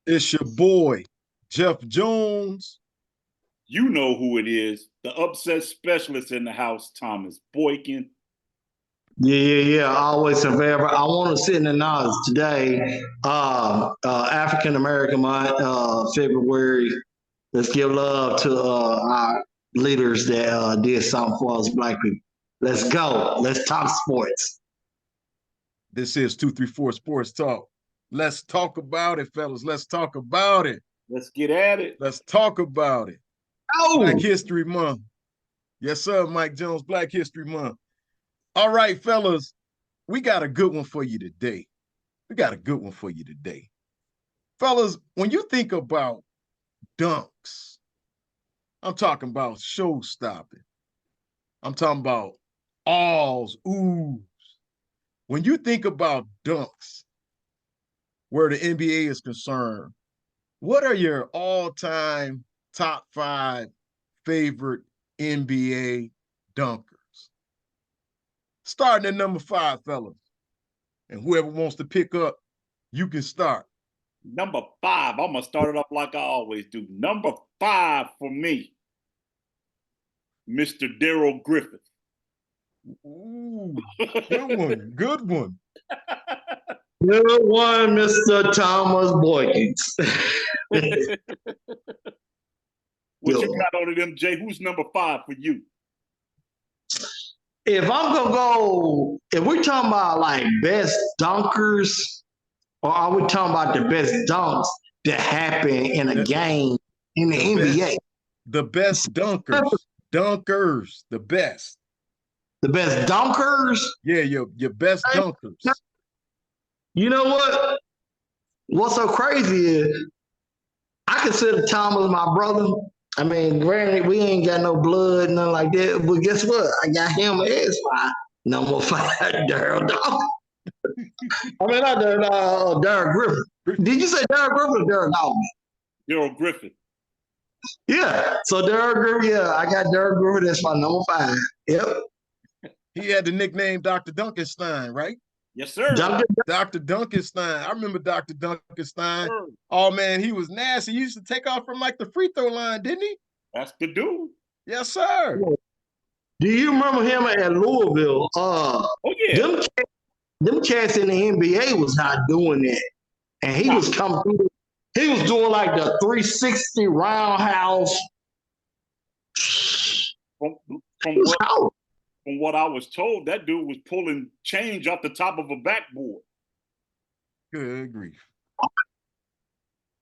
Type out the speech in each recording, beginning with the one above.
It's your boy, Jeff Jones. You know who it is. The upset specialist in the house, Thomas Boykin. Yeah. Always and forever. I want to sit in the knowledge today. African American month, February. Let's give love to our leaders that did something for us black people. Let's go. Let's talk sports. This is 234 Sports Talk. Let's talk about it, fellas. Let's talk about it. Let's get at it. Let's talk about it. Oh, Black History Month. Yes, sir, Mike Jones, Black History Month. All right, fellas, we got a good one for you today. Fellas, when you think about dunks, I'm talking about show stopping. I'm talking about alls, oohs. When you think about dunks, where the NBA is concerned, what are your all-time top 5 favorite NBA dunkers? Starting at number 5, fellas. And whoever wants to pick up, you can start. Number 5. I'm going to start it off like I always do. Number 5 for me, Mr. Darrell Griffith. Ooh, good one. Good one. good one, Mr. Thomas Boykins. What you got on them, Jay? Who's number 5 for you? If I'm gonna go, if we're talking about like best dunkers, or are we talking about the best dunks that happen in a game in the NBA? The best dunkers. Dunkers, the best. The best dunkers? Yeah, your best dunkers. You know what? What's so crazy is I consider Thomas my brother. I mean, granted, we ain't got no blood, nothing like that. But guess what? I got him as my number 5, Darrell Dog. I mean, not Darrell Griffin. Did you say Darrell Griffin or Darrell Dog? Darrell Griffin. Yeah. So Darrell Griffin, yeah, I got Darrell Griffin as my number 5. Yep. He had the nickname Dr. Dunkenstein, right? Yes, sir. Dr. Dunkenstein. I remember Dr. Dunkenstein. Oh, man, he was nasty. He used to take off from like the free throw line, didn't he? That's the dude. Yes, sir. Do you remember him at Louisville? Oh, yeah. Them cats in the NBA was not doing that. And he was coming through. He was doing like the 360 roundhouse. From what I was told, that dude was pulling change off the top of a backboard. Good grief.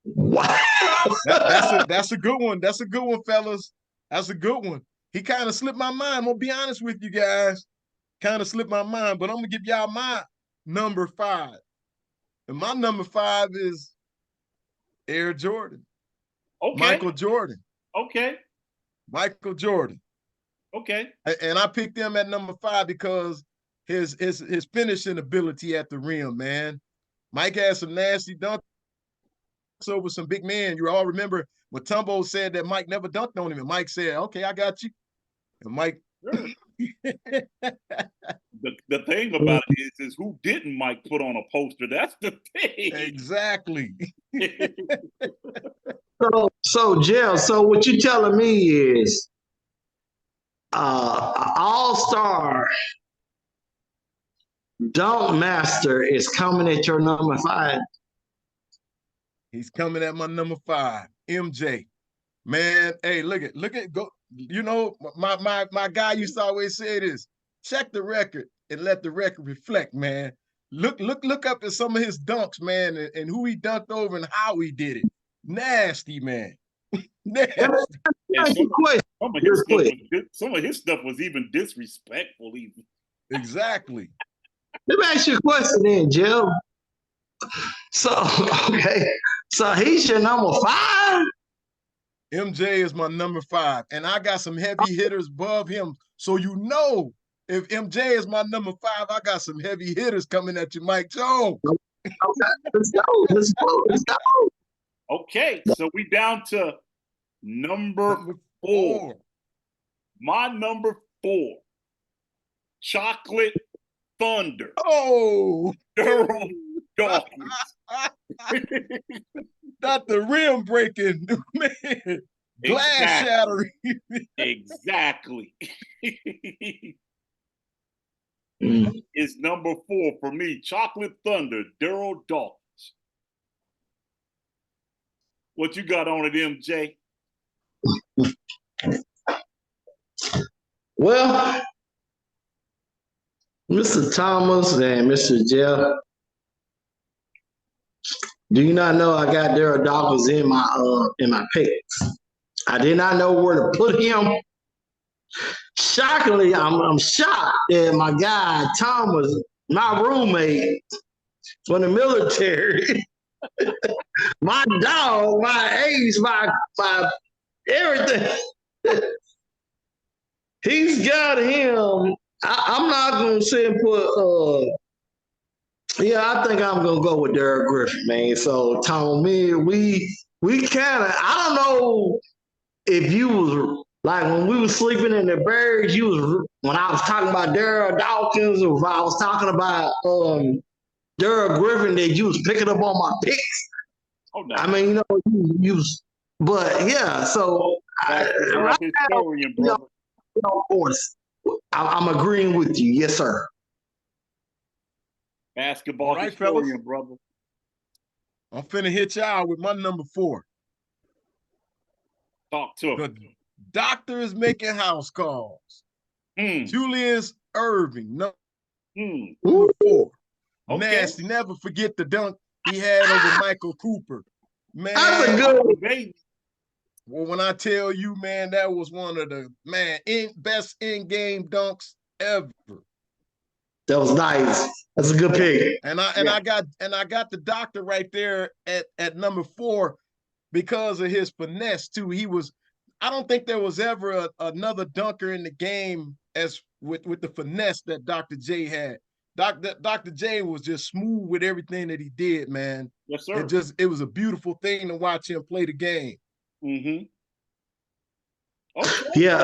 Wow. That's a good one. That's a good one, fellas. That's a good one. He kind of slipped my mind. I'm going to be honest with you guys. Kind of slipped my mind, but I'm going to give y'all my number 5. And my number 5 is Air Jordan. Okay. Michael Jordan. Okay. Michael Jordan. Okay. And I picked him at number 5 because his finishing ability at the rim, man. Mike had some nasty dunks over some big men. You all remember when Tumbo said that Mike never dunked on him, and Mike said, "Okay, I got you." And Mike. The thing about it is who didn't Mike put on a poster? That's the thing. Exactly. So Jill, so what you telling me is all-star dunk master is coming at your number 5. He's coming at my number 5, MJ. Man, hey, look at go. You know, my guy used to always say this: check the record and let the record reflect, man. Look up at some of his dunks, man, and who he dunked over and how he did it. Nasty, man. Nasty. Some of his stuff was even disrespectful, even. Exactly. Let me ask you a question then, Jill. So, okay. So he's your number 5? MJ is my number 5. And I got some heavy hitters above him. So you know, if MJ is my number 5, I got some heavy hitters coming at you, Mike Jones. Okay, let's go. Okay, so we down to number 4. My number 4, Chocolate Thunder. Oh, Darrell Dawkins. not the rim breaking, man. Glass shattering. Exactly. Mm. It's number 4 for me. Chocolate Thunder, Daryl Dawkins. What you got on it, MJ? Well, Mr. Thomas and Mr. Jeff, do you not know I got Daryl Dawkins in my picks? I did not know where to put him. Shockingly, I'm shocked that my guy Thomas, my roommate from the military, my dog, my ace, my everything. He's got him. I'm not gonna say and put. Yeah, I think I'm gonna go with Derek Griffin, man. So Tom, me, we kind of. I don't know if you was like when we was sleeping in the barracks. You was when I was talking about Daryl Dawkins, or if I was talking about Derek Griffin, that you was picking up on my picks. Oh, no. I mean, you know, you was, but yeah. So right historian, now, brother. of course, I'm agreeing with you. Yes, sir. Basketball Right, historian, fellas. brother. I'm finna hit y'all with my number 4. Talk to him. The doctor is making house calls. Mm. Julius Irving, number Mm. 4. Okay. Nasty. Never forget the dunk he had over Michael Cooper. Man, That's a good one. Baby. well, when I tell you, man, that was one of the best in-game dunks ever. That was nice. That's a good pick. And I got the doctor right there at number 4 because of his finesse too. I don't think there was ever another dunker in the game as with the finesse that Dr. J had. Dr. J was just smooth with everything that he did, man. Yes, sir. It was a beautiful thing to watch him play the game. Mm-hmm. Okay. Yeah.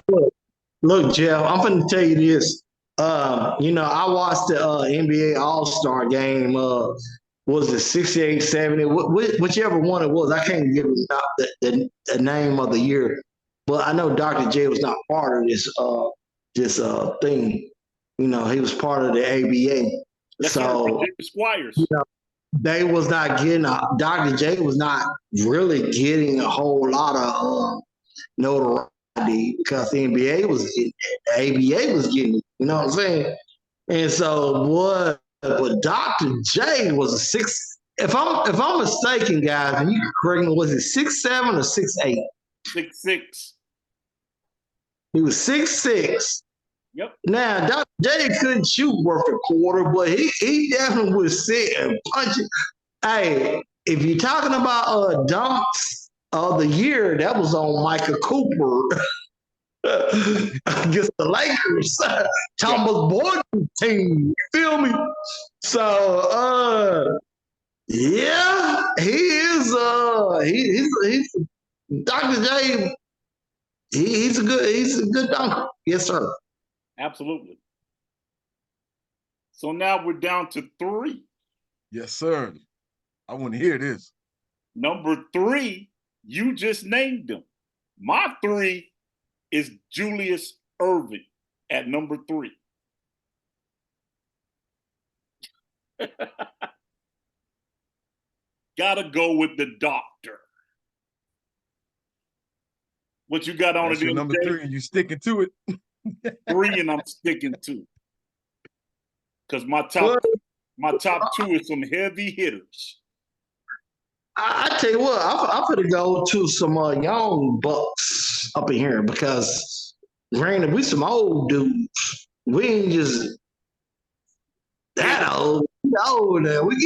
Look, Jeff, I'm going to tell you this. You know, I watched the NBA All-Star game. Was it 68, 70? Whichever one it was. I can't give the name of the year. But I know Dr. J was not part of this thing. You know, he was part of the ABA. Yes, so sir. Squires. You know, they was not getting Dr. J was not really getting a whole lot of notoriety because the NBA was getting it, the ABA was getting it, you know what I'm saying? And so but Dr. J was a 6. If I'm mistaken, guys, and you can correct me, was it 6'7" or 6'8"? 6'6". He was 6'6". Yep. Now, Dr. J couldn't shoot worth a quarter, but he definitely would sit and punch it. Hey, if you're talking about dunks of the year, that was on Michael Cooper against the Lakers. Thomas Boyd's team. You feel me? So, yeah, he is. He's Dr. J. He's a good dunker. Yes, sir. Absolutely. So now we're down to 3. Yes, sir. I want to hear this. Number 3, you just named him. My 3 is Julius Irving at number 3. Gotta go with the doctor. What you got on That's it? your number 3, and you sticking to it. 3, and I'm sticking to. Because my top 2 is some heavy hitters. I tell you what, I'm going to go to some young bucks up in here because, granted, we some old dudes. We ain't just that old. We older. We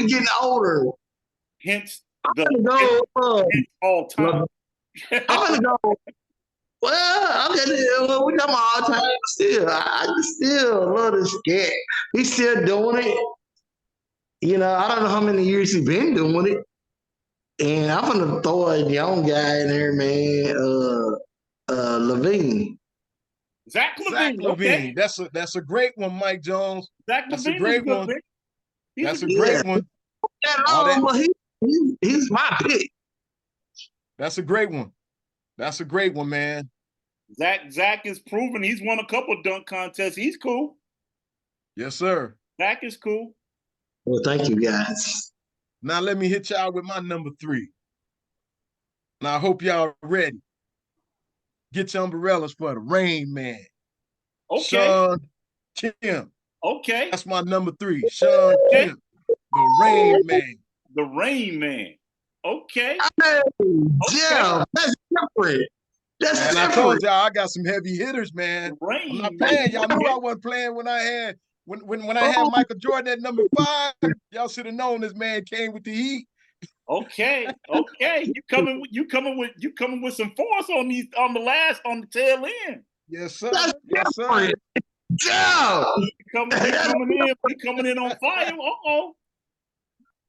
getting older. Hence I'm gonna go. all time. I'm gonna go. Well, we talking all time still. I still love this cat. He's still doing it. You know, I don't know how many years he's been doing it. And I'm gonna throw a young guy in there, man. Levine. Zach LaVine. Okay. That's a great one, Mike Jones. Zach That's LaVine a great one. That's a great one. He's my pick. That's a great one. That's a great one, man. Zach is proven he's won a couple dunk contests. He's cool. Yes, sir. Zach is cool. Well, thank you, guys. Now let me hit y'all with my number 3. Now I hope y'all ready. Get your umbrellas for the Rain Man. Okay. Shawn Kemp. Okay. That's my number 3. Shawn Kemp, the Rain Man. The Rain Man. Okay. Hey, yeah, that's different. That's and different. I told y'all I got some heavy hitters, man. Rain I'm not playing. Y'all knew I wasn't playing when I had Michael Jordan at number 5. Y'all should have known this man came with the heat. Okay. You coming with some force on the tail end. Yes, sir. That's yes, sir. Yeah. We coming in on fire.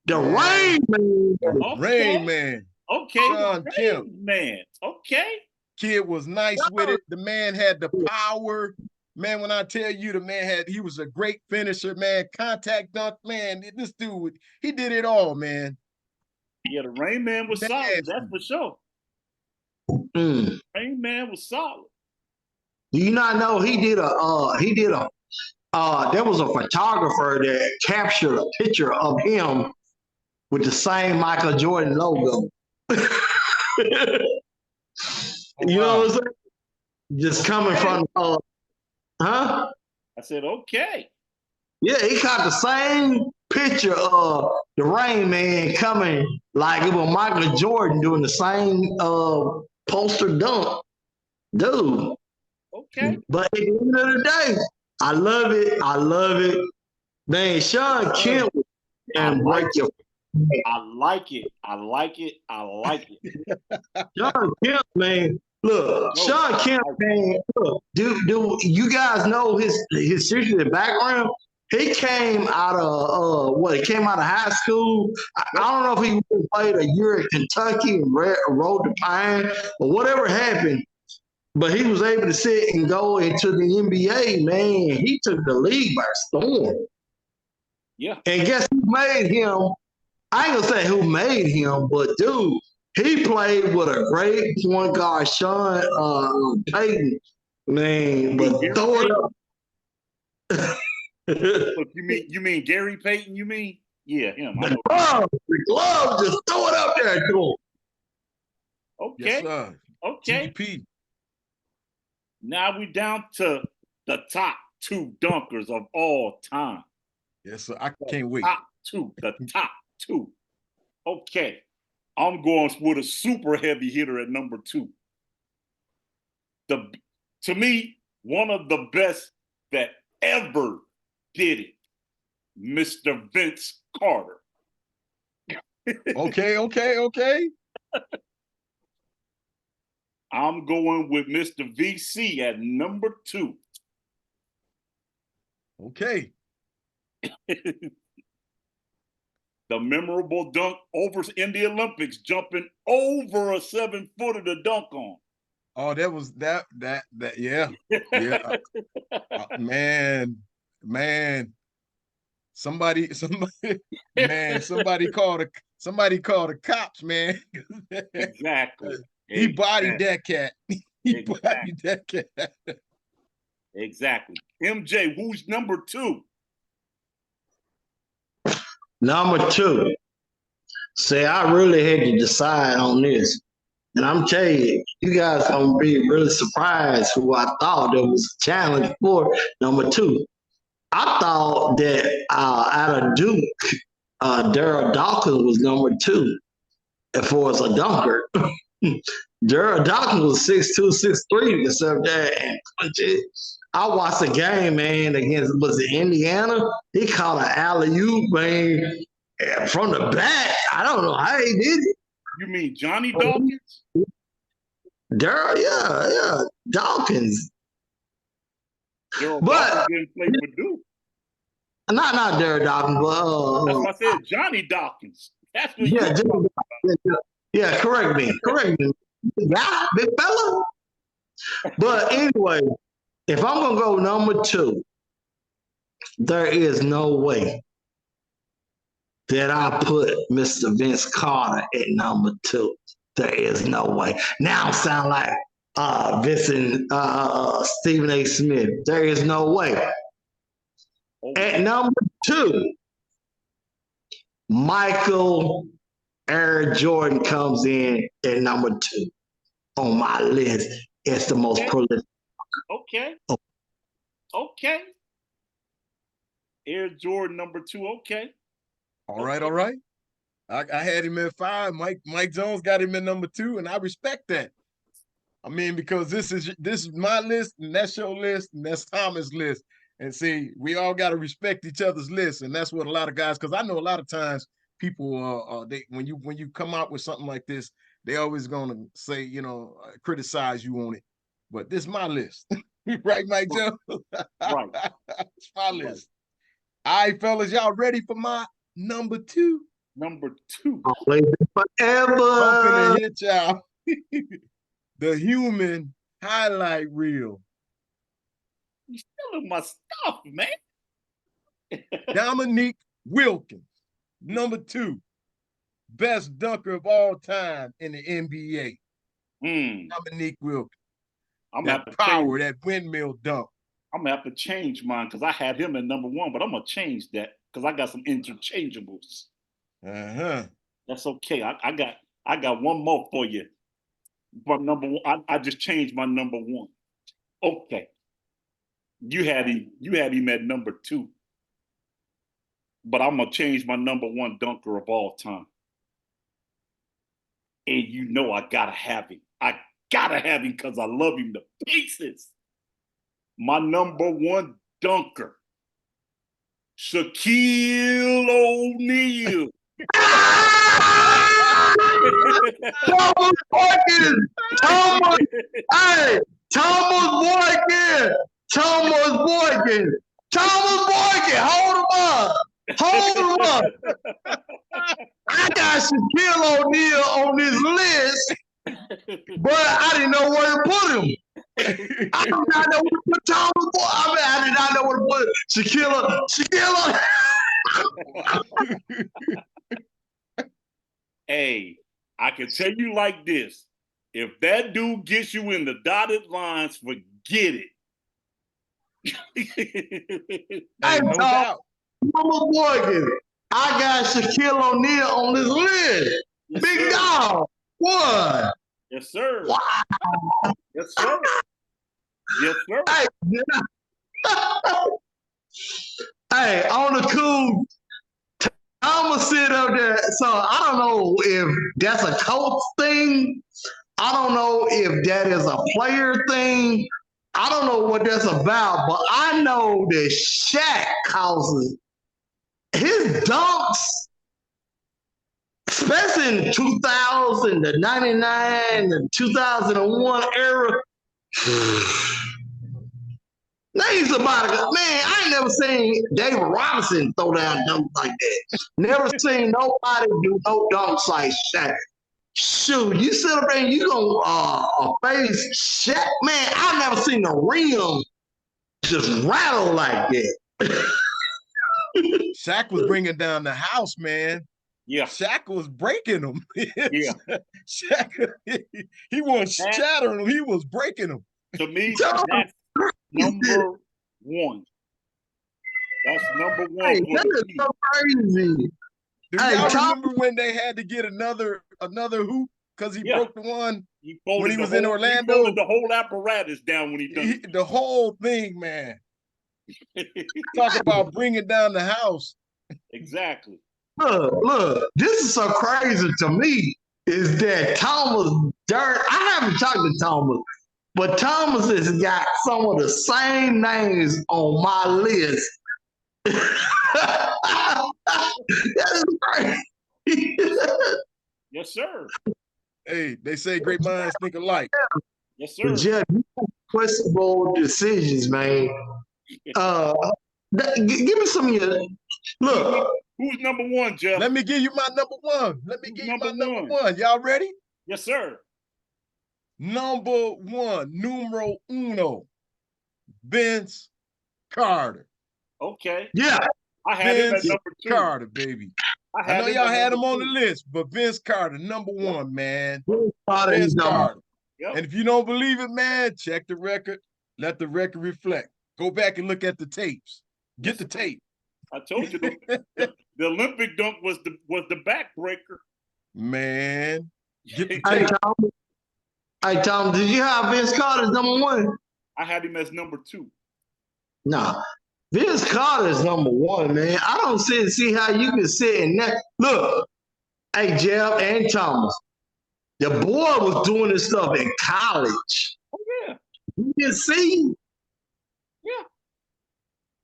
The Rain Man. The Rain Man. Okay. Shawn Kemp. Man. Okay. Kid was nice with it. The man had the power. Man, when I tell you, the man he was a great finisher, man. Contact dunk, man. This dude, he did it all, man. Yeah, the Rain Man was solid. That's for sure. Rain Man was solid. Do you not know there was a photographer that captured a picture of him with the same Michael Jordan logo. You know what I'm saying? Just coming from huh? I said, okay. Yeah, he caught the same picture of the Rain Man coming like it was Michael Jordan doing the same poster dunk. Dude. Okay. But at the end of the day, I love it. Man, Shawn Kemp and break your. I like it. Shawn Kemp, man. Look, Shawn Kemp, man. Look, do you guys know his history background? He came out of He came out of high school. I don't know if he played a year at Kentucky and rode the pine or whatever happened. But he was able to sit and go into the NBA, man. He took the league by storm. Yeah. And guess who made him? I ain't gonna say who made him, but dude, he played with a great point guard, Sean Payton. Man, but throw it up. Look, you mean Gary Payton? You mean? Yeah, him. The glove, just throw it up there to him. Okay. Yes, sir. Okay. GP. Now we down to the top 2 dunkers of all time. Yes, sir. I can't wait. The top two. Okay. I'm going with a super heavy hitter at number 2. To me, one of the best that ever did it, Mr. Vince Carter. Okay. I'm going with Mr. VC at number 2. Okay. The memorable dunk in the Olympics, jumping over a 7-footer to dunk on. Oh, that was that. Yeah. Man. Somebody called the cops, man. Exactly. He bodied that cat. Bodied that cat. Exactly. MJ, who's number 2? Number 2. See, I really had to decide on this. And I'm telling you, you guys gonna be really surprised who I thought there was a challenge for number 2. I thought that out of Duke, Daryl Dawkins was number 2 as far as a dunker. Daryl Dawkins was 6'2", 6'3", except that. I watched the game, man, against, was it Indiana? He caught an alley-oop, man, from the back. I don't know how he did it. You mean Johnny Dawkins? Daryl, yeah, Dawkins. Daryl Dawkins didn't play for Duke. Not Daryl Dawkins, but that's why I said Johnny Dawkins. That's what yeah, correct me. Yeah, big fella. But anyway, if I'm gonna go number 2, there is no way that I put Mr. Vince Carter at number 2. There is no way. Now I sound like Vincent Stephen A. Smith. There is no way. At number 2, Michael Air Jordan comes in at number 2 on my list. It's the most prolific. Okay. Okay. Air Jordan number 2. Okay. All right, all right. I had him at 5. Mike Jones got him at number 2, and I respect that. I mean, because this is my list, and that's your list, and that's Thomas' list. And see, we all got to respect each other's lists, and that's what a lot of guys. Because I know a lot of times people, they when you come out with something like this, they always gonna say, criticize you on it. But this is my list, right, Mike Jones? Right. It's my list. All right, fellas, y'all ready for my number 2? Number 2. Forever. Something to hit y'all. The human highlight reel. You stealing my stuff, man. Dominique Wilkins, number 2, best dunker of all time in the NBA. Dominique Wilkins. I'm that power, that windmill dunk. I'm gonna have to change mine because I had him at number 1, but I'm gonna change that because I got some interchangeables. That's okay. I got one more for you. From number 1, I just changed my number 1. Okay. You had him at number 2. But I'm gonna change my number 1 dunker of all time. And you know I gotta have him. I gotta have him because I love him to pieces. My number 1 dunker, Shaquille O'Neal. Thomas Boykin! Hold him up! I got Shaquille O'Neal on this list, but I didn't know where to put him. I did not know where to put Thomas Boykin. I did not know where to put Shaquille. Hey, I can tell you like this. If that dude gets you in the dotted lines, forget it. Hey, no doubt. Thomas Boykin. I got Shaquille O'Neal on this list. Yes, big dog. What? Yes, sir. Wow. Yes, sir. Yes, sir. Hey, hey, on the cool, I'm gonna sit up there. So I don't know if that's a coach thing. I don't know if that is a player thing. I don't know what that's about, but I know that Shaq causes his dunks, especially in 2000, the 99, the 2001 era. Names about it. Man, I ain't never seen David Robinson throw down dunks like that. Never seen nobody do no dunks like Shaq. Shoot, you sit up there and you gonna face Shaq. Man, I've never seen the rim just rattle like that. Shaq was bringing down the house, man. Yeah. Shaq was breaking them. Yeah. Shaq, he wasn't shattering them, he was breaking them. To me, that's number 1. That's number 1. Hey, that is so crazy. Do y'all remember when they had to get another hoop because he broke the one when he was in Orlando? He folded the whole apparatus down when he done it. The whole thing, man. Talk about bringing down the house. Exactly. Look, this is so crazy to me is that Thomas Dirt, I haven't talked to Thomas, but Thomas has got some of the same names on my list. That is crazy. Yes, sir. Hey, they say great minds think alike. Yes, sir. Jeff, questionable decisions, man. Give me some of your look. Who's number 1, Jeff? Let me give you my number 1. Let me give you my number 1. Y'all ready? Yes, sir. Number 1, numero uno, Vince Carter. Okay. Yeah. I had him at number 2. Carter, baby. I know y'all had him on the list, but Vince Carter, number one, man. Vince Carter. Yep. And if you don't believe it, man, check the record. Let the record reflect. Go back and look at the tapes. Get the tape. I told you the Olympic dunk was the backbreaker. Man, get the tape. Hey, Tom, did you have Vince Carter as number one? I had him as number two. Nah, Vince Carter is number one, man. I don't see how you can sit in that. Look, hey, Jeff and Thomas, the boy was doing this stuff in college. Oh, yeah. You can see. Yeah.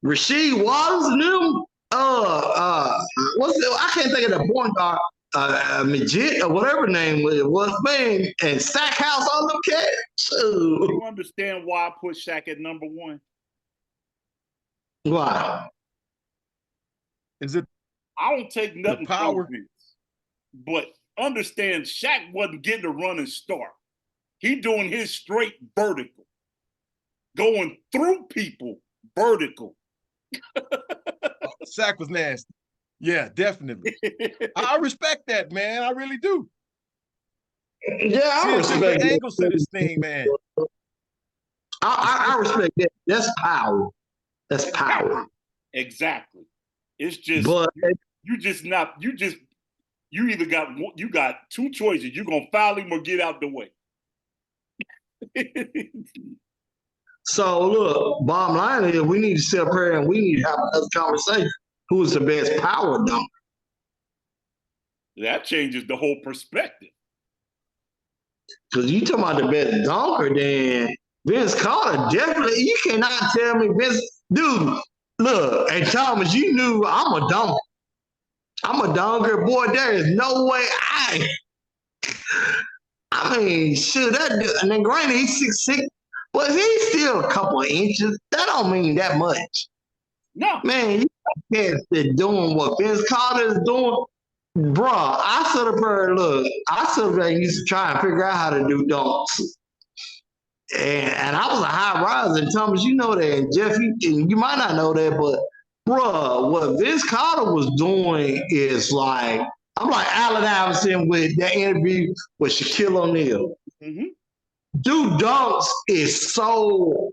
Rasheed Wallace and them. I can't think of the point guard. Majid or whatever name it was, man, and Stackhouse, all them cats. Do you understand why I put Shaq at number one? Why? Is it? I don't take nothing power, but understand Shaq wasn't getting a running start. He doing his straight vertical, going through people vertical. Shaq was nasty. Yeah, definitely. I respect that, man. I really do. Yeah, I respect the angles to this thing, man. I respect that. That's power. That's power. Exactly. It's just you either got two choices. You're gonna foul him or get out the way. So look, bottom line is we need to sit up here and we need to have another conversation. Who is the best power dunker? That changes the whole perspective. Because you talking about the best dunker, then Vince Carter definitely. You cannot tell me Vince, dude. Look, and Thomas, you knew I'm a dunker. I'm a dunker, boy. There is no way I mean, shoot, that dude, and then granted he's 6'6", but he's still a couple of inches. That don't mean that much. No, man, you can't sit doing what Vince Carter is doing. Bruh, I sit up there, look, I sit up there and used to try and figure out how to do dunks. And I was a high riser, and Thomas, you know that, and Jeff, you might not know that, but bruh, what Vince Carter was doing is like, I'm like Allen Iverson with that interview with Shaquille O'Neal. Mm-hmm. Dude, dunks is so,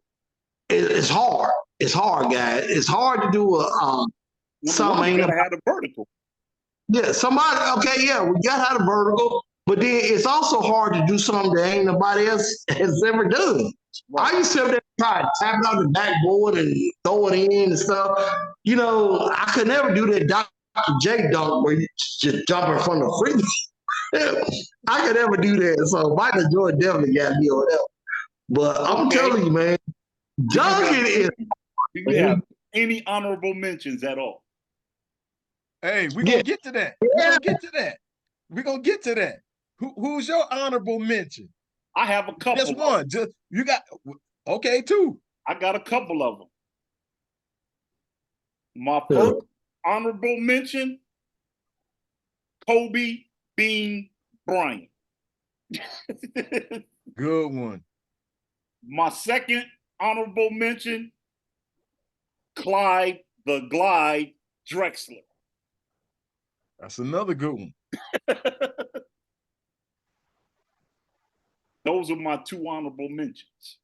it's hard. It's hard, guys. It's hard to do something. You gotta have a vertical. Yeah, somebody, okay, yeah, we got to have a vertical, but then it's also hard to do something that ain't nobody else has ever done. Right. I used to sit there and try to tap it on the backboard and throw it in and stuff. You know, I could never do that Dr. J dunk where you just jump in front of the free. I could never do that. So Michael Jordan definitely got me on that. But I'm telling you, man, dunking is. Do you have any honorable mentions at all? Hey, we're going to get to that. We're going to get to that. We're going to get to that. Who's your honorable mention? I have a couple. Just one. You got, okay, two. I got a couple of them. My first honorable mention, Kobe Bean Bryant. Good one. My second honorable mention, Clyde the Glide Drexler. That's another good one. Those are my two honorable mentions.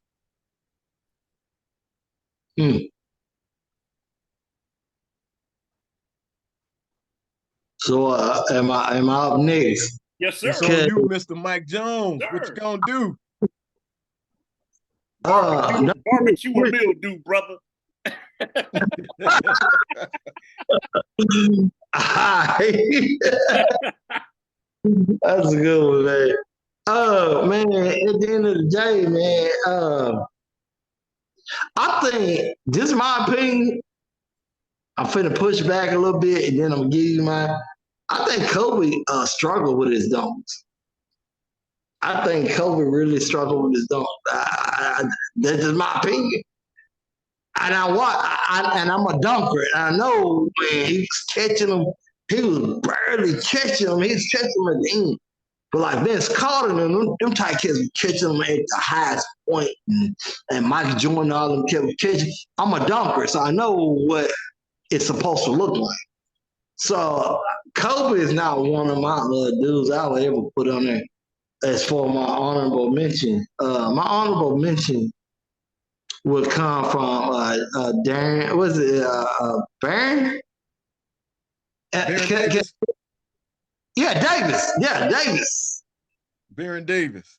So am I up next? Yes, sir. It's on you, Mr. Mike Jones. Sir. What you gonna do? Barbecue or mildew, brother. That's a good one, man. Man, at the end of the day, man, I think, this is my opinion, I'm finna push back a little bit and then I'm gonna give you mine. I think Kobe struggled with his dunks. I think Kobe really struggled with his dunks. That's just my opinion. And I'm a dunker. And I know, man, he was catching them. He was barely catching them. He was catching them at the end. But like Vince Carter and them tight kids were catching them at the highest point. And Michael Jordan, all them kids were catching. I'm a dunker, so I know what it's supposed to look like. So Kobe is not one of my dudes I would ever put on there as for my honorable mention. My honorable mention would come from Darren. Was it Baron? Baron Davis. Yeah, Davis. Yeah, Davis. Baron Davis.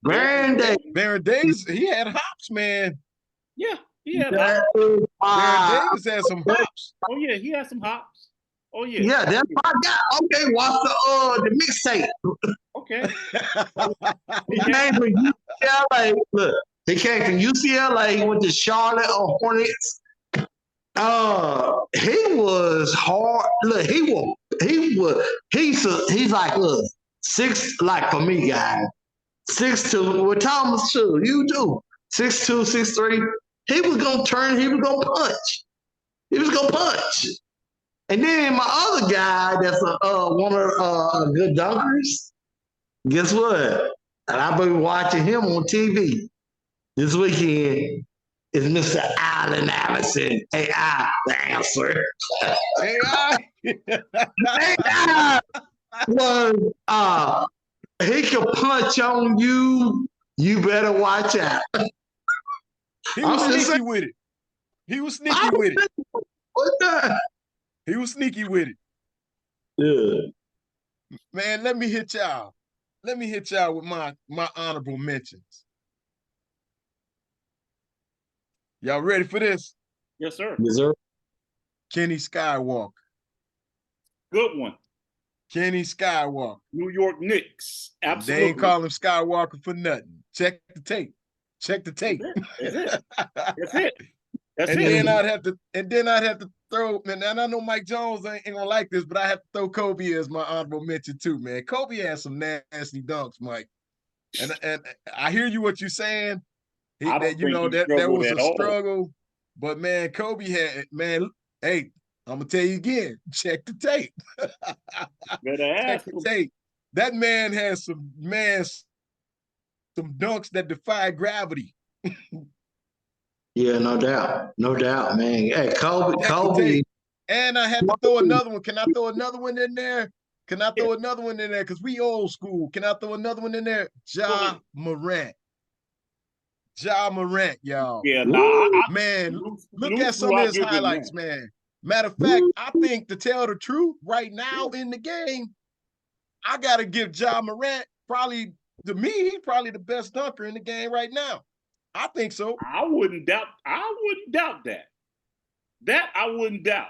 Baron Davis. Baron Davis. He had hops, man. Yeah, he had hops. Baron Davis had some hops. Oh yeah, he had some hops. Oh yeah. Yeah, that's my guy. Okay, watch the mixtape. Okay. He came from UCLA. Look, he came from UCLA. He went to Charlotte Hornets. He was hard. Look, he's like, look, 6, like for me, guys, 6'2", with Thomas too, you do, 6'2", 6'3". He was gonna turn, he was gonna punch. And then my other guy that's one of good dunkers, guess what? And I've been watching him on TV this weekend. Is Mr. Allen Iverson, AI, the answer. AI? AI was, he can punch on you. You better watch out. He was sneaky with it. He was sneaky with it. What the? He was sneaky with it. Yeah. Man, let me hit y'all. Let me hit y'all with my honorable mentions. Y'all ready for this? Yes, sir. Yes, sir. Kenny Skywalker. Good one. Kenny Skywalker. New York Knicks. Absolutely. They ain't call him Skywalker for nothing. Check the tape. Check the tape. That's it. That's it. That's and it. then I'd have to throw, and I know Mike Jones ain't gonna like this, but I have to throw Kobe as my honorable mention too, man. Kobe has some nasty dunks, Mike. And I hear you what you're saying. That was a struggle. But man, Kobe had, man, hey, I'm gonna tell you again, check the tape. Check the tape. That man has some dunks that defy gravity. Yeah, no doubt, man. Hey, Kobe. And I had to throw another one. Can I throw another one in there? Because we old school. Can I throw another one in there? Ja Morant. Ja Morant, y'all. Yeah, man, look at some of his highlights, man. Matter of fact, I think to tell the truth, right now in the game, I gotta give Ja Morant he's probably the best dunker in the game right now. I think so. I wouldn't doubt that. That I wouldn't doubt.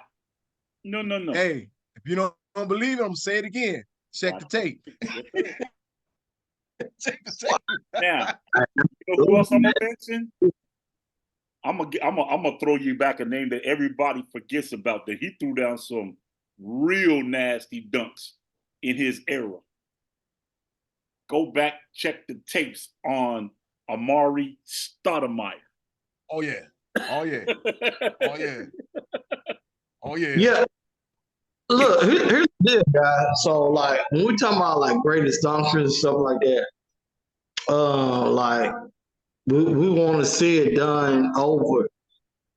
No. Hey, if you don't believe it, I'm gonna say it again. Check the tape. Check the tape. Now, you know who else I'm gonna mention? I'm gonna throw you back a name that everybody forgets about. That he threw down some real nasty dunks in his era. Go back, check the tapes on Amari Stoudemire. Oh yeah. Oh yeah. Oh yeah. Oh yeah. Yeah. Look, here's the deal, guys. So, like, when we talking about like greatest dunkers and stuff like that, like we want to see it done over,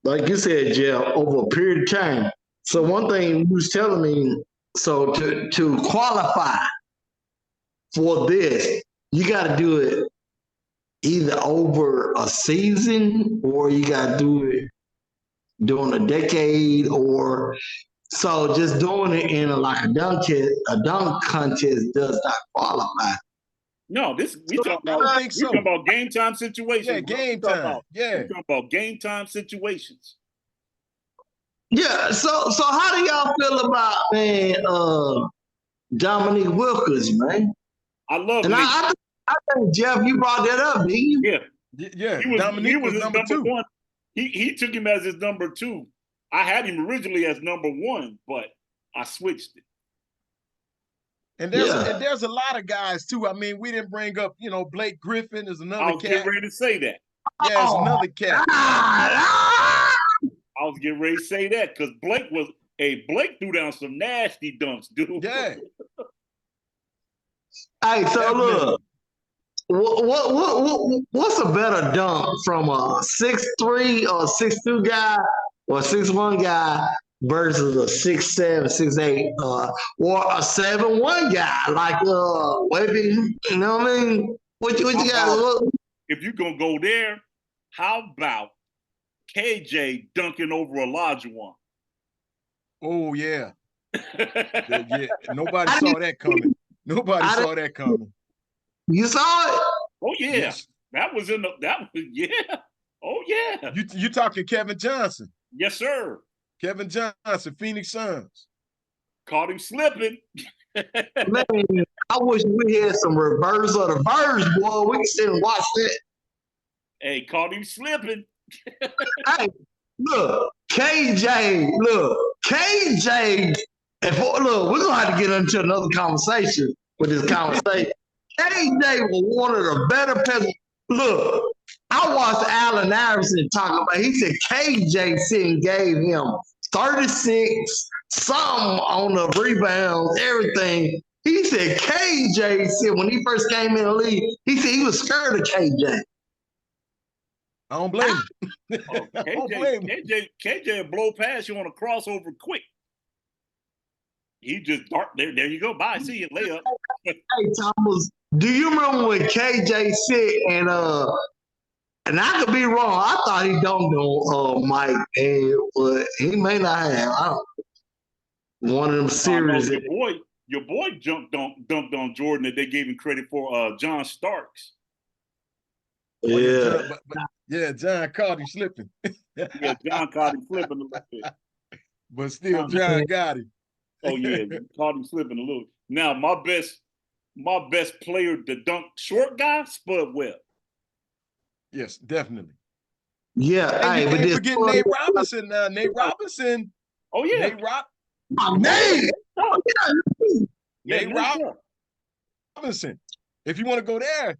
like you said, Jeff, over a period of time. So one thing you was telling me, so to qualify for this, you got to do it either over a season or you got to do it during a decade, or so just doing it in a dunk contest does not qualify. No, we talking about game time situations. Yeah, game time. We talking about game time situations. Yeah, so how do y'all feel about, man, Dominique Wilkins, man? I love and I think, Jeff, you brought that up, didn't you? Yeah. Dominique was his number 1. He took him as his number 2. I had him originally as number 1, but I switched it. And there's a lot of guys too. I mean, we didn't bring up, Blake Griffin is another cat. I was getting ready to say that. Yeah, it's another cat. I was getting ready to say that because Blake threw down some nasty dunks, dude. Yeah. Hey, so look, what's a better dunk from a 6'3" or 6'2" guy or 6'1" guy versus a 6'7", 6'8", or a 7'1" guy like Webby. You know what I mean? What you got? If you're gonna go there, how about KJ dunking over Olajuwon? Oh yeah. Yeah. Nobody saw that coming. Nobody saw that coming. You saw it? Oh yeah. Yes. That was yeah. Oh yeah. You talking Kevin Johnson? Yes, sir. Kevin Johnson, Phoenix Suns. Caught him slipping. Man, I wish we had some reverse of the verse, boy. We can sit and watch that. Hey, caught him slipping. Hey, look, KJ, look, we're gonna have to get into another conversation with this conversation. KJ was one of the better players. Look, I watched Allen Iverson talk about. He said KJ sitting gave him 36, something on the rebounds, everything. He said KJ said when he first came in the league, he said he was scared of KJ. I don't blame him. KJ blow past you on a crossover quick. He just dart there. There you go. Bye. See you. Layup. Hey Thomas, do you remember when KJ said and I could be wrong. I thought he dunked on Mike, but he may not have. I don't know. One of them series. Your boy dunked on Jordan that they gave him credit for. John Starks. Yeah. Yeah, John caught him slipping. Yeah, John caught him slipping a little bit. But still, John got him. Oh yeah, caught him slipping a little. Now my best player to dunk short guy, Spud Webb. Yes, definitely. Yeah, and you can't forget Nate Robinson. Nate Robinson. Oh yeah, Nate. Nate Robinson. If you want to go there.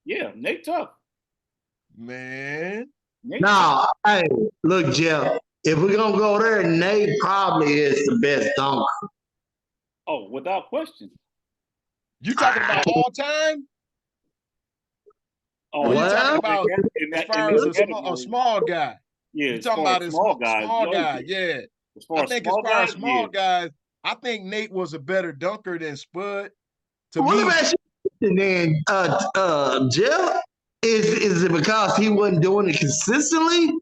Yeah, Nate tough. Man. Nah, hey, look, Jeff. If we're gonna go there, Nate probably is the best dunker. Oh, without question. You talking about all time? Oh, you talking about as far as a small guy? Yeah, you talking about a small guy? Yeah. I think as far as small guys, I think Nate was a better dunker than Spud. To me, and then Jeff, is it because he wasn't doing it consistently?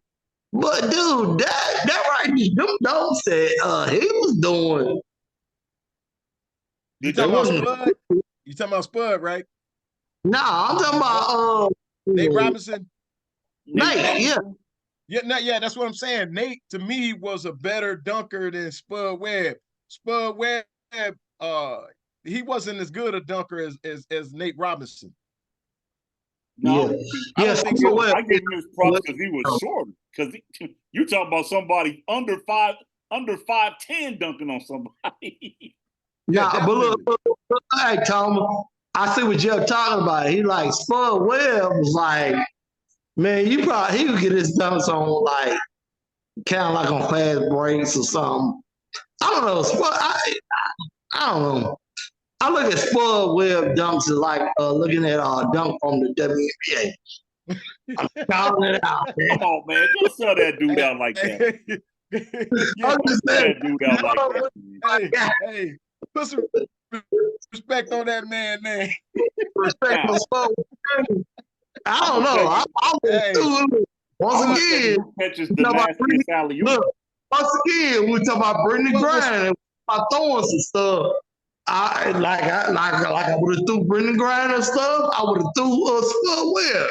But dude, that right, them don't say he was doing. You talking about Spud? You talking about Spud, right? Nah, I'm talking about Nate Robinson. Nate, yeah. Yeah, that's what I'm saying. Nate, to me, was a better dunker than Spud Webb. Spud Webb, he wasn't as good a dunker as Nate Robinson. No, yeah. I don't think so. I gave him his props because he was short. Because you talking about somebody under 5'10" dunking on somebody. Yeah, but look, hey Tom, I see what you're talking about. He like Spud Webb was like, man, he could get his dunks on like kind of like on fast breaks or something. I don't know. Spud, I don't know. I look at Spud Webb dunks as like looking at dunk from the WNBA. I'm calling it out, man. Come on, man. Don't sell that dude out like that. I'm just saying. That dude out like that. Hey, put some respect on that man name. Respect for Spud. I don't know. Once again, catches the nastiest alley-oop. Once again, we talk about Brittany Griner and about throwing some stuff. I would have threw Brittany Griner stuff. I would have threw Spud Webb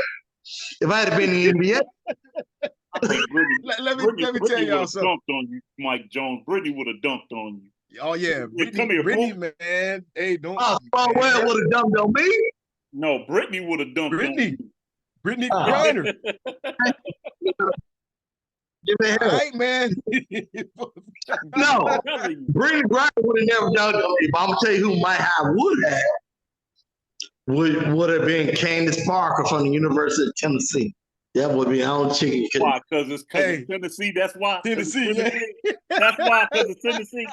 if I had been in the NBA. Let me tell y'all something. Dunked on you, Mike Jones. Brittany would have dunked on you. Oh yeah, Brittany, man. Hey, don't. Spud Webb would have dunked on me. No, Brittany would have dunked on you. Brittany Griner. Give me a all right, man. No, Brittany Griner would have never dunked on me. But I'm gonna tell you who might have would have been Candace Parker from the University of Tennessee. That would be on chicken. Why? Because it's Tennessee. That's why. Tennessee. Yeah. That's why. Because it's Tennessee.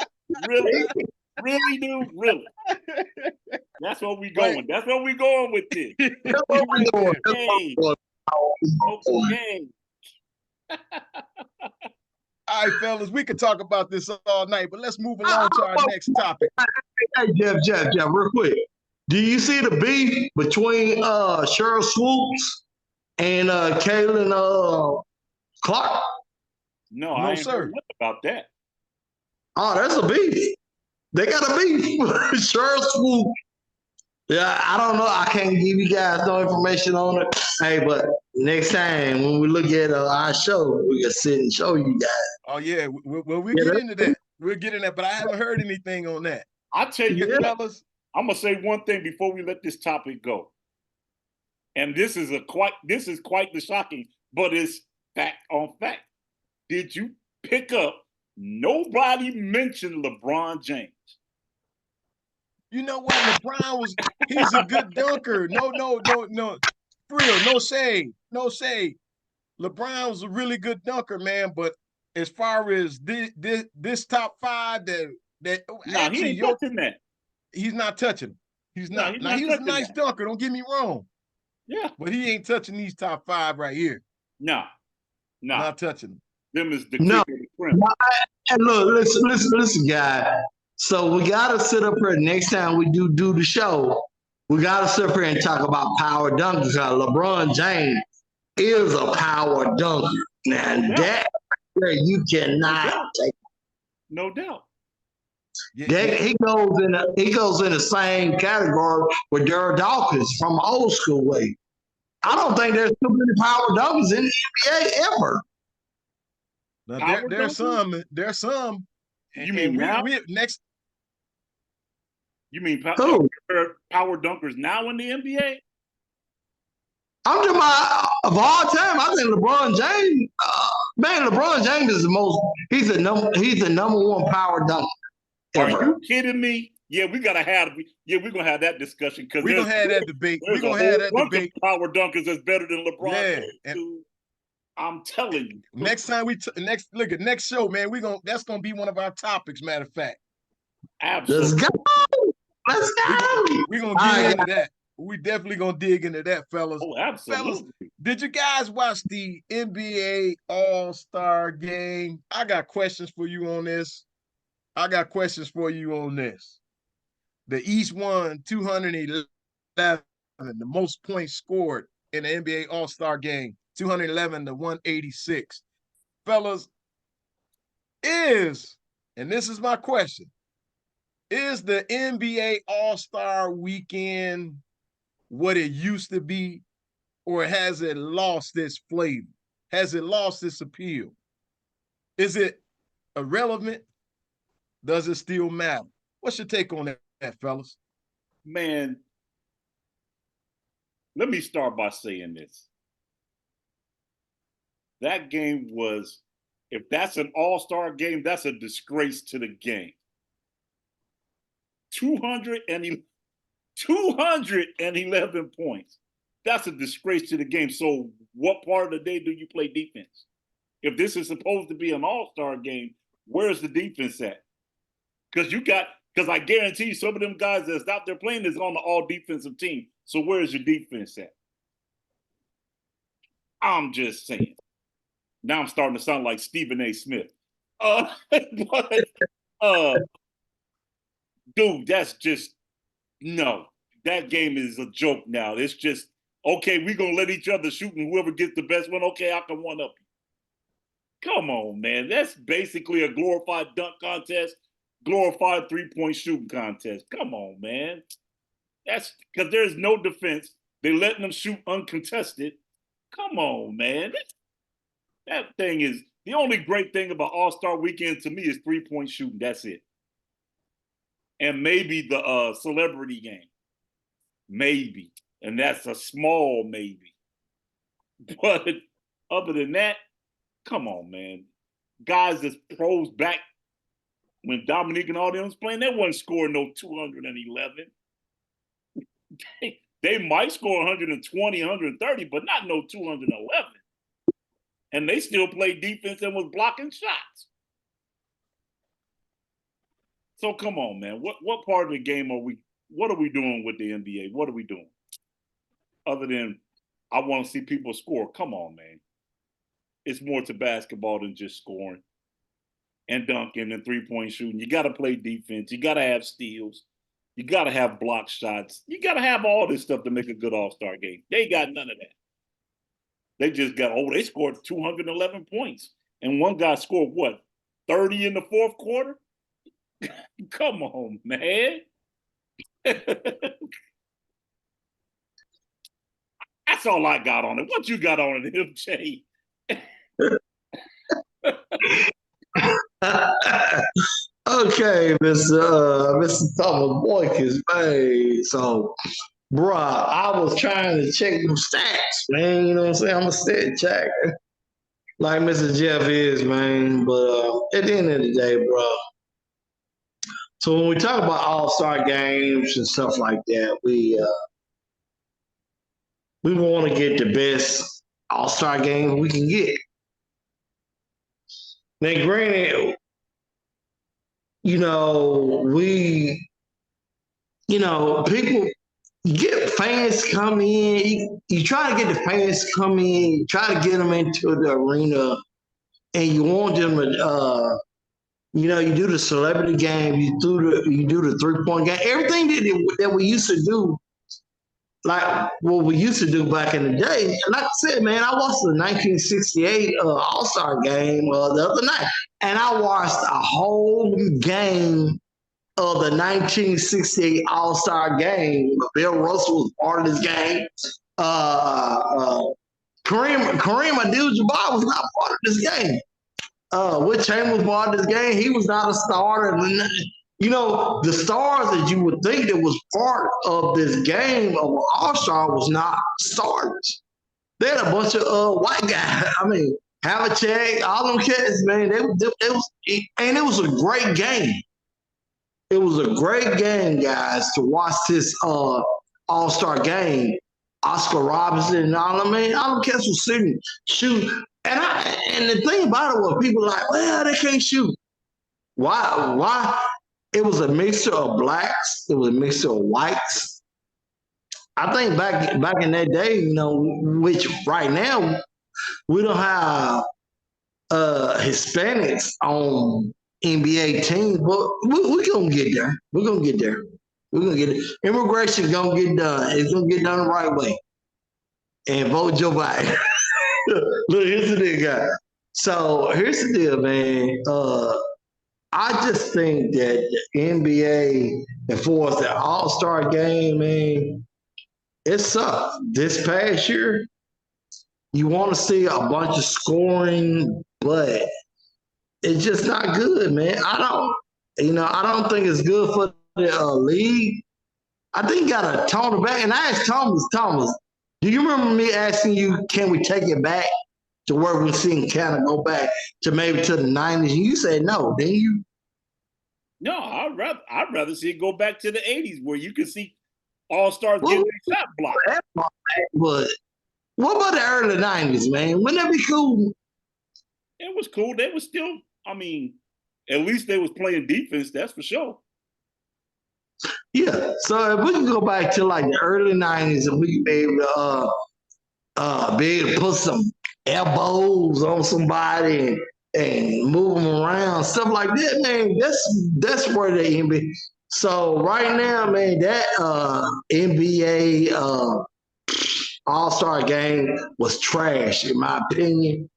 Really, really, dude. Really. That's where we going. That's where we going with this. That's what we doing. Okay. All right, fellas, we could talk about this all night, but let's move along to our next topic. Hey, Jeff, real quick. Do you see the beef between Cheryl Swoops and Kaylin Clark? No, I ain't heard about that. Oh, that's a beef. They got a beef. Cheryl Swoops. Yeah, I don't know. I can't give you guys no information on it. Hey, but next time when we look at our show, we can sit and show you guys. Oh, yeah. We'll get into that. We'll get into that, but I haven't heard anything on that. I'll tell you, fellas, I'm going to say one thing before we let this topic go. And this is quite the shocking, but it's fact on fact. Did you pick up? Nobody mentioned LeBron James. You know what? He's a good dunker. No. For real, no shade. LeBron was a really good dunker, man. But as far as this top five that he ain't touching that. He's not touching him. He's not. Now, he was a nice dunker, don't get me wrong. Yeah. But he ain't touching these top five right here. No. Not touching them. Them is the And look, listen, guys. So we gotta sit up here next time we do the show. We gotta sit up here and talk about power dunkers. LeBron James is a power dunker. Now that you cannot take. No doubt. He goes in the same category with Darryl Dawkins from old school way. I don't think there's too many power dunkers in the NBA ever. Now, there's some. You mean now? Next. You mean power dunkers now in the NBA? I'm talking about of all time. I think LeBron James. LeBron James is he's the number one power dunker ever. Are you kidding me? Yeah, we're gonna have that discussion because we're gonna have that debate. We're gonna have that debate. Power dunkers is better than LeBron. Yeah, I'm telling you. Next time next show, man. That's gonna be one of our topics. Matter of fact. Absolutely. Let's go. We're gonna get into that. We definitely gonna dig into that, fellas. Oh, absolutely. Fellas, did you guys watch the NBA All-Star game? I got questions for you on this. The East won 211, the most points scored in the NBA All-Star game, 211 to 186. Fellas, and this is my question, is the NBA All-Star weekend what it used to be, or has it lost its flavor? Has it lost its appeal? Is it irrelevant? Does it still matter? What's your take on that, fellas? Man, let me start by saying this. That game was, if that's an all-star game, that's a disgrace to the game. 211 points. That's a disgrace to the game. So what part of the day do you play defense? If this is supposed to be an all-star game, where's the defense at? Because I guarantee you some of them guys that's out there playing is on the all-defensive team. So where's your defense at? I'm just saying. Now I'm starting to sound like Stephen A. Smith. Dude, that's just, no. That game is a joke now. It's just, okay, we're going to let each other shoot, and whoever gets the best one, okay, I can one-up you. Come on, man. That's basically a glorified dunk contest, glorified three-point shooting contest. Come on, man. That's because there's no defense. They're letting them shoot uncontested. Come on, man. That thing is, the only great thing about All-Star Weekend to me is three-point shooting. That's it. And maybe the celebrity game. Maybe. And that's a small maybe. But other than that, come on, man. Guys that's pros back when Dominique and all them was playing, they wasn't scoring no 211. They might score 120, 130, but not no 211. And they still played defense and was blocking shots. So come on, man. What part of the game what are we doing with the NBA? What are we doing? Other than I want to see people score. Come on, man. It's more to basketball than just scoring. and dunking and 3-point shooting. You got to play defense. You got to have steals. You got to have block shots. You got to have all this stuff to make a good All-Star game. They got none of that. They just got, they scored 211 points. And one guy scored what, 30 in the fourth quarter? Come on, man. That's all I got on it. What you got on it, MJ? Okay, Mr. Thomas Boykins, man. So, bruh, I was trying to check them stats, man. You know what I'm saying? I'm a stat checker, like Mr. Jeff is, man. But at the end of the day, bruh. So when we talk about All-Star games and stuff like that, we want to get the best All-Star game we can get. Now, granted, people get fans come in. You try to get the fans to come in. You try to get them into the arena, and you want them to, you do the celebrity game. You do the 3-point game. Everything that we used to do, like what we used to do back in the day. Like I said, man, I watched the 1968 All-Star game the other night, and I watched a whole game of the 1968 All-Star game. Bill Russell was part of this game. Kareem Abdul-Jabbar was not part of this game. Wilt Chamberlain was part of this game. He was not a starter. The stars that you would think that was part of this game of All-Star was not starters. They had a bunch of white guys. I mean, Havlicek, all them kids, man. It was a great game. It was a great game, guys, to watch this All-Star game. Oscar Robertson and all them, man, all them cats was sitting, shoot. And the thing about it was people like, well, they can't shoot. Why? It was a mixture of blacks. It was a mixture of whites. I think back in that day, which right now we don't have Hispanics on NBA teams, but we're gonna get there. We're gonna get there. We're gonna get it. Immigration's gonna get done. It's gonna get done the right way. And vote Joe Biden. Look, here's the deal, guy. So here's the deal, man. I just think that the NBA, as far as the All-Star game, man, it sucked. This past year, you want to see a bunch of scoring, but it's just not good, man. I don't think it's good for the league. I think you got to tone it back. And I asked Thomas, do you remember me asking you, can we take it back to where we're seeing Canada go back to maybe to the 90s? And you said no, didn't you? No, I'd rather see it go back to the 80s where you can see All-Stars getting their shot blocked. But what about the early 90s, man? Wouldn't that be cool? It was cool. They were still, at least they was playing defense, that's for sure. Yeah. So if we can go back to like the early 90s and we can be able to put some elbows on somebody and move them around, stuff like that, man, that's where the NBA. So right now, man, that NBA All-Star game was trash, in my opinion.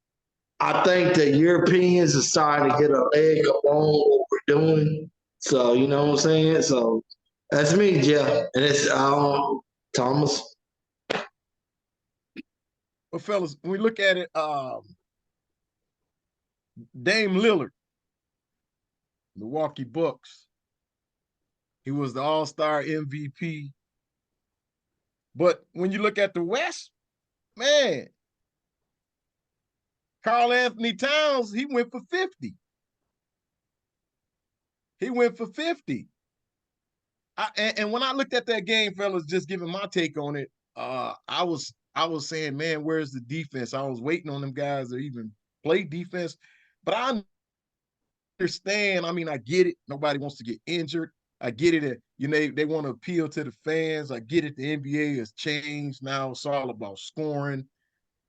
I think the Europeans are starting to get a leg up on what we're doing. So, you know what I'm saying? So that's me, Jeff. And it's Thomas. Well, fellas, when we look at it, Dame Lillard, Milwaukee Bucks, he was the All-Star MVP. But when you look at the West, man, Karl-Anthony Towns, he went for 50. He went for 50. And when I looked at that game, fellas, just giving my take on it, I was saying, man, where's the defense? I was waiting on them guys to even play defense. But I understand. I get it. Nobody wants to get injured. I get it. They want to appeal to the fans. I get it. The NBA has changed now. It's all about scoring,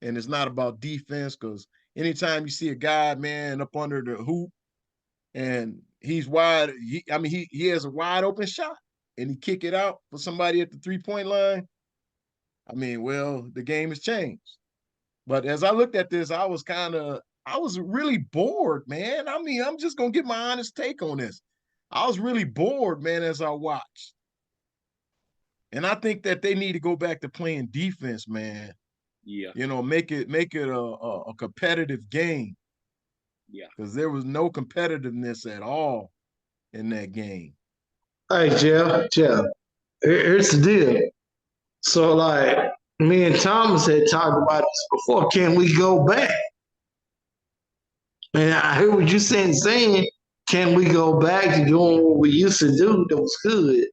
and it's not about defense, because anytime you see a guy, man, up under the hoop, and he's wide. He has a wide open shot, and he kick it out for somebody at the 3-point line. I mean, well, the game has changed. But as I looked at this, I was really bored, man. I mean, I'm just gonna get my honest take on this. I was really bored, man, as I watched. And I think that they need to go back to playing defense, man. Yeah. You know, make it a competitive game. Yeah. Because there was no competitiveness at all in that game. Hey, Jeff, here's the deal. So, like, me and Thomas had talked about this before. Can we go back? And I hear what you're saying, can we go back to doing what we used to do that was good?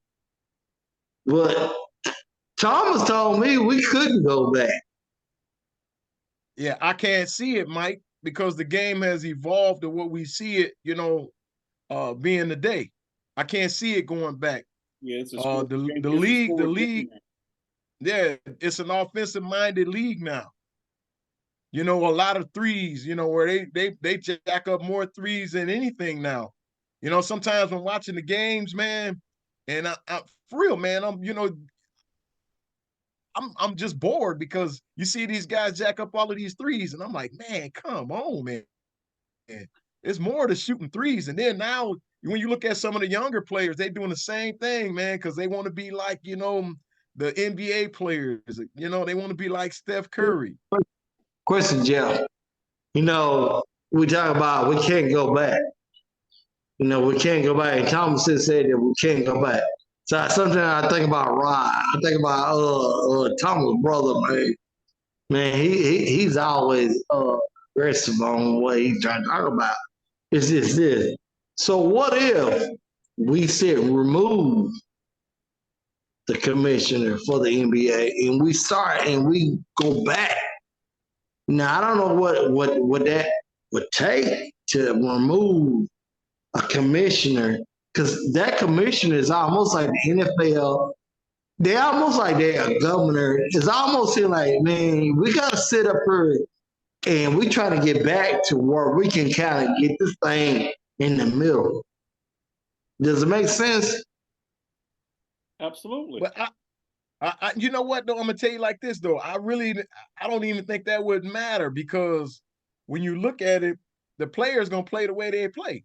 But Thomas told me we couldn't go back. Yeah, I can't see it, Mike, because the game has evolved to what we see it, you know, being today. I can't see it going back. Yeah, it's the league. Yeah, it's an offensive-minded league now. You know, a lot of threes, you know, where they jack up more threes than anything now. You know, sometimes when watching the games, man, and I for real, man, I'm just bored because you see these guys jack up all of these threes, and I'm like, man, come on, man. It's more to shooting threes. And then now, when you look at some of the younger players, they're doing the same thing, man, because they want to be like, you know, the NBA players. You know, they want to be like Steph Curry. Question, Jeff. You know, we talk about we can't go back. You know, we can't go back. And Thomas said that we can't go back. So sometimes I think about Rod. I think about Thomas' brother, man. Man, he's always aggressive on what he's trying to talk about. It's just this. So what if we said remove the commissioner for the NBA and we start and we go back? Now I don't know what that would take to remove a commissioner, because that commissioner is almost like the NFL. They almost like they're a governor. It's almost like, man, we gotta sit up here and we try to get back to where we can kind of get this thing in the middle. Does it make sense? Absolutely. But I you know what though? I'm gonna tell you like this though. I don't even think that would matter, because when you look at it, the player's gonna play the way they play.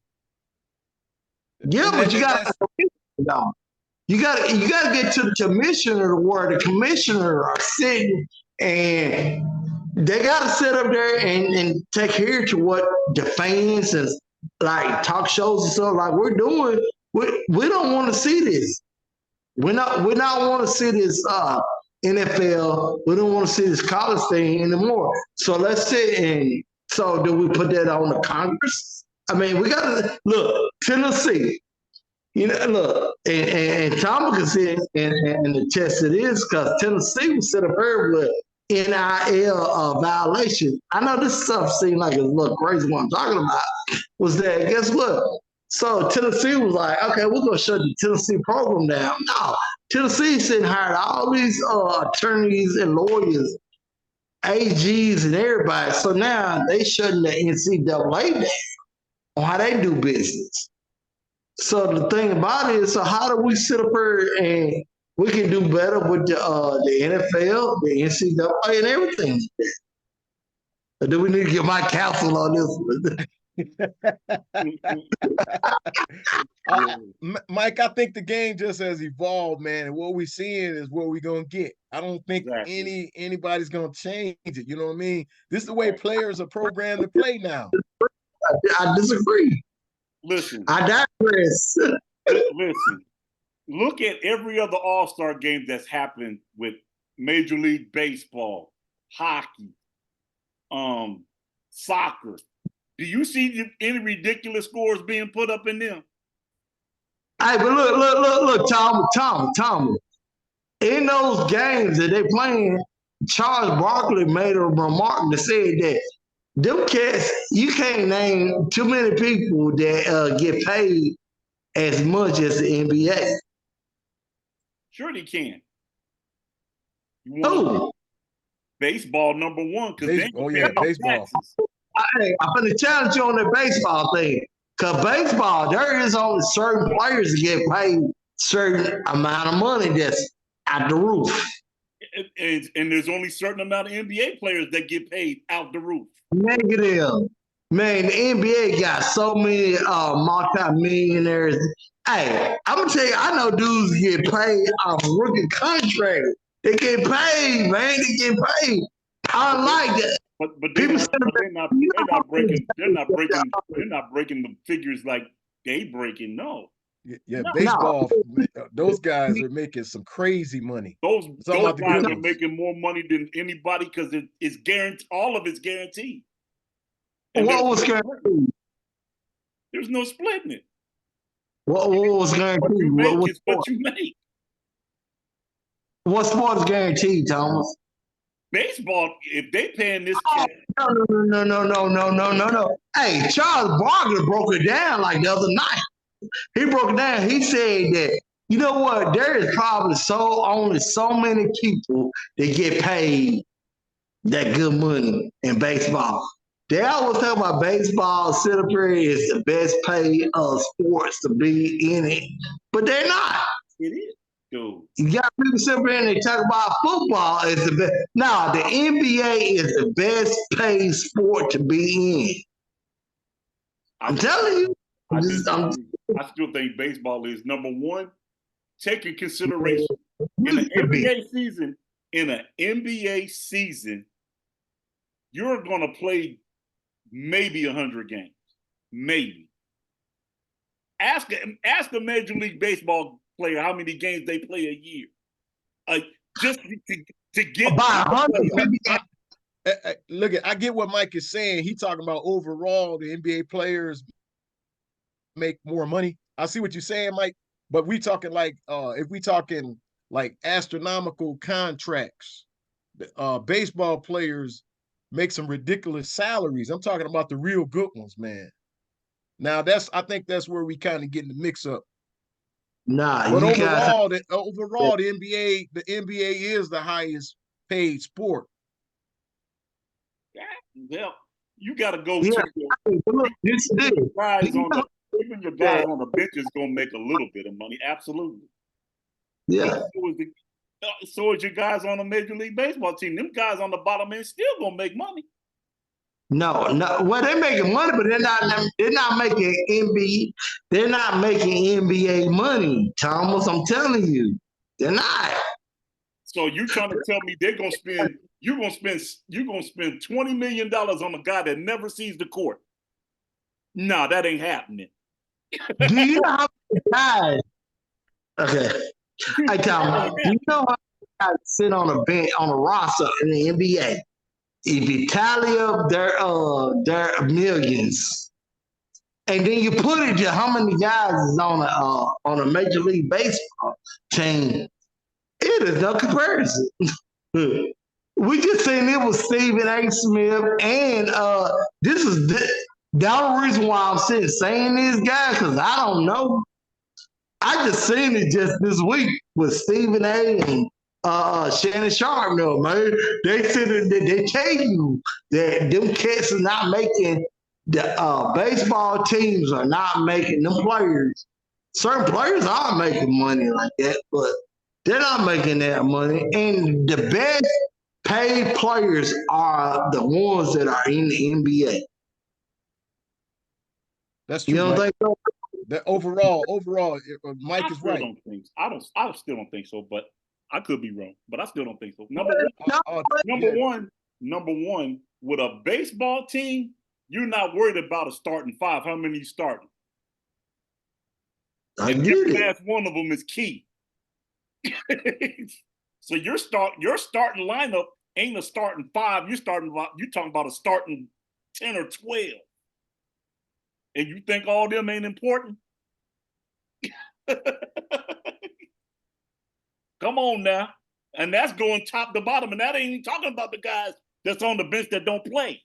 Yeah, but you gotta get to the commissioner where the commissioner are sitting and they gotta sit up there and take care to what the fans and like talk shows and stuff like we're doing. We don't want to see this. We not want to see this NFL. We don't want to see this college thing anymore. So let's sit and so do we put that on the Congress? I mean, we gotta look, Tennessee. You know, look, and Tom can see and attest to this, because Tennessee was set up here with NIL violation. I know this stuff seems like it's a little crazy. What I'm talking about was that, guess what? So Tennessee was like, okay, we're gonna shut the Tennessee program down. No, Tennessee sitting hired all these attorneys and lawyers, AGs and everybody. So now they shutting the NCAA down on how they do business. So the thing about it is, so how do we sit up here and we can do better with the NFL, the NCAA, and everything? Or do we need to get my counsel on this? Mike, I think the game just has evolved, man. And what we're seeing is what we're gonna get. I don't think anybody's gonna change it. You know what I mean? This is the way players are programmed to play now. I disagree. Listen, I digress. Listen, look at every other All-Star game that's happened with Major League Baseball, hockey, soccer. Do you see any ridiculous scores being put up in them? Hey, but look, Tom. In those games that they playing, Charles Barkley made a remark that said that them cats, you can't name too many people that get paid as much as the NBA. Sure they can. Who? Baseball #1. Baseball. Taxes. Hey, I'm going to challenge you on that baseball thing. Because baseball, there is only certain players that get paid certain amount of money that's at the roof. And there's only certain amount of NBA players that get paid out the roof. Negative. Man, the NBA got so many multi-millionaires. Hey, I'm gonna tell you, I know dudes get paid off rookie contract. They get paid, man. They get paid. I like that. But they're not breaking the figures like they breaking. No. Yeah, baseball. Those guys are making some crazy money. Those guys are making more money than anybody because it's guaranteed. All of it's guaranteed. And what was guaranteed? There's no splitting it. What was guaranteed? What you make. What sport is guaranteed, Thomas? Baseball, if they paying this kid. No. Hey, Charles Barkley broke it down like the other night. He broke it down. He said that, you know what, there is probably only so many people that get paid that good money in baseball. They always talk about baseball, Citigroup is the best paid sports to be in it, but they're not. It is. Dude. You got people sitting there and they talk about football is the best. No, the NBA is the best paid sport to be in. I'm telling you. I still think baseball is number one. Take in consideration in an NBA season, you're gonna play maybe 100 games, maybe. Ask a Major League Baseball player how many games they play a year, just to get about 100. Look, I get what Mike is saying. He talking about overall the NBA players make more money. I see what you're saying, Mike. But we talking like if we talking like astronomical contracts, baseball players make some ridiculous salaries. I'm talking about the real good ones, man. Now I think that's where we kind of get in the mix up. Nah, but overall, the NBA is the highest paid sport. Well, you got to go. Even your guys on the bench is going to make a little bit of money. Absolutely. Yeah. So is your guys on the Major League Baseball team. Them guys on the bottom end still going to make money. No. Well, they're making money, but they're not making NBA. They're not making NBA money, Thomas. I'm telling you, they're not. So you trying to tell me you're gonna spend $20 million on a guy that never sees the court? No, that ain't happening. Do you know how many guys? Okay, I tell you. Do you know how many guys sit on a bench on a roster in the NBA? If you tally up their millions, and then you put it to how many guys is on a Major League Baseball team, it is no comparison. We just seen it with Stephen A. Smith, and this is the only reason why I'm saying these guys, because I don't know. I just seen it just this week with Stephen A. and Shannon Sharp, man. They said that they tell you that them cats are not making the baseball teams are not making them players. Certain players are making money like that, but they're not making that money. And the best paid players are the ones that are in the NBA. That's true. You don't think so? That overall, Mike is right. I still don't think so, but I could be wrong. But I still don't think so. Number one, with a baseball team, you're not worried about a starting five. How many you starting? Every last one of them is key. So your starting lineup ain't a starting five. You're talking about a starting 10 or 12. And you think all them ain't important? Come on now. And that's going top to bottom. And that ain't even talking about the guys that's on the bench that don't play.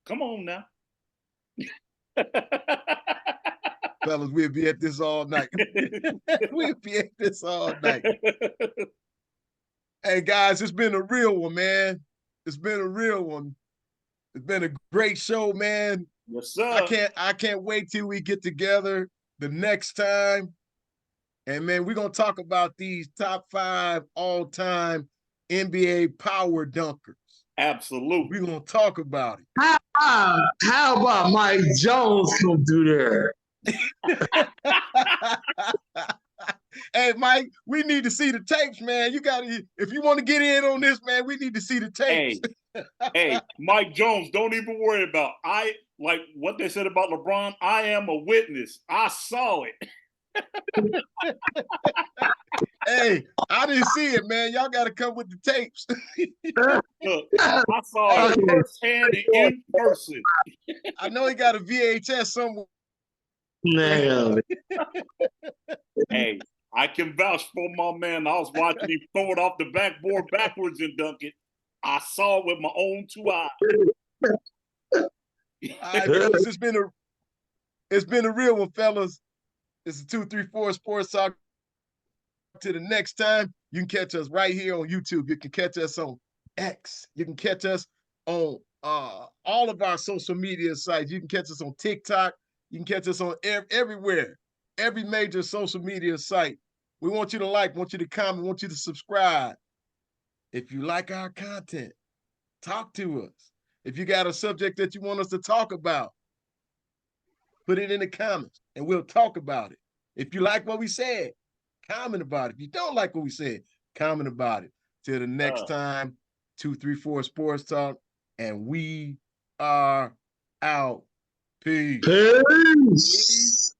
Come on now. Fellas, we'll be at this all night. We'll be at this all night. Hey, guys, it's been a real one, man. it's been a real one. It's been a great show, man. Yes, sir. I can't wait till we get together the next time. And man, we're gonna talk about these top 5 all-time NBA power dunkers. Absolutely. We're gonna talk about it. How about Mike Jones come through there? Hey, Mike, we need to see the tapes, man. You gotta, if you want to get in on this, man, we need to see the tapes. Hey, Mike Jones, don't even worry about. I like what they said about LeBron. I am a witness. I saw it. Hey, I didn't see it, man. Y'all got to come with the tapes. Look, I saw it firsthand and in person. I know he got a VHS somewhere. Man. Hey, I can vouch for my man. I was watching him throw it off the backboard backwards and dunk it. I saw it with my own 2 eyes. All right, fellas, it's been a real one, fellas. This is 234 Sports Talk. Till the next time, you can catch us right here on YouTube. You can catch us on X. You can catch us on all of our social media sites. You can catch us on TikTok. You can catch us on everywhere, every major social media site. We want you to like, want you to comment, want you to subscribe. If you like our content, talk to us. If you got a subject that you want us to talk about, put it in the comments and we'll talk about it. If you like what we said, comment about it. If you don't like what we said, comment about it. Till the next time, 234 Sports Talk, and we are out. Peace. Peace.